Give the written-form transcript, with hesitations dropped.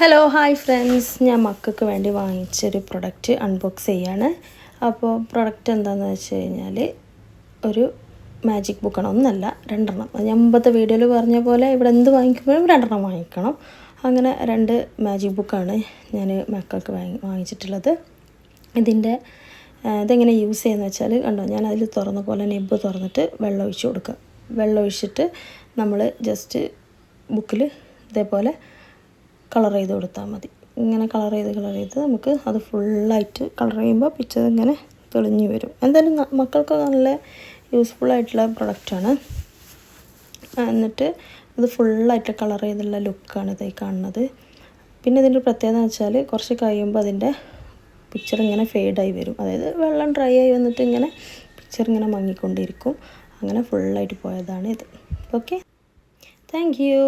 Hello hi friends, ഞാൻ മക്കൾക്ക് വേണ്ടി വാങ്ങിച്ചൊരു പ്രൊഡക്റ്റ് അൺബോക്സ് ചെയ്യാണ്. അപ്പോൾ പ്രൊഡക്റ്റ് എന്താണെന്ന് വെച്ച് കഴിഞ്ഞാൽ ഒരു മാജിക് ബുക്കാണ്. ഒന്നല്ല, രണ്ടെണ്ണം. ഞാൻ മുമ്പത്തെ വീഡിയോയിൽ പറഞ്ഞ പോലെ ഇവിടെ എന്ത് വാങ്ങിക്കുമ്പോഴും രണ്ടെണ്ണം വാങ്ങിക്കണം. അങ്ങനെ രണ്ട് മാജിക് ബുക്കാണ് ഞാൻ മക്കൾക്ക് വാങ്ങിച്ചിട്ടുള്ളത്. ഇതെങ്ങനെ യൂസ് ചെയ്യുന്നത് വെച്ചാൽ കണ്ടോ, ഞാൻ അതിൽ തുറന്ന പോലെ നെബ് തുറന്നിട്ട് വെള്ളം ഒഴിച്ച് കൊടുക്കുക. വെള്ളം ഒഴിച്ചിട്ട് നമ്മൾ ജസ്റ്റ് ബുക്കിൽ ഇതേപോലെ കളർ ചെയ്ത് കൊടുത്താൽ മതി. ഇങ്ങനെ കളർ ചെയ്ത് നമുക്ക് അത് ഫുള്ളായിട്ട് കളർ ചെയ്യുമ്പോൾ പിക്ചർ ഇങ്ങനെ തെളിഞ്ഞു വരും. എന്തായാലും മക്കൾക്ക് നല്ല യൂസ്ഫുള്ളായിട്ടുള്ള പ്രൊഡക്റ്റാണ്. എന്നിട്ട് ഇത് ഫുള്ളായിട്ട് കളർ ചെയ്തുള്ള ലുക്കാണ് ഇതായി കാണുന്നത്. പിന്നെ ഇതിൻ്റെ പ്രത്യേകത എന്ന് വെച്ചാൽ കുറച്ച് കഴിയുമ്പോൾ അതിൻ്റെ പിക്ചർ ഇങ്ങനെ ഫെയ്ഡായി വരും. അതായത് വെള്ളം ഡ്രൈ ആയി വന്നിട്ട് ഇങ്ങനെ പിക്ചർ ഇങ്ങനെ മങ്ങിക്കൊണ്ടിരിക്കും. അങ്ങനെ ഫുള്ളായിട്ട് പോയതാണ് ഇത്. Okay, thank you.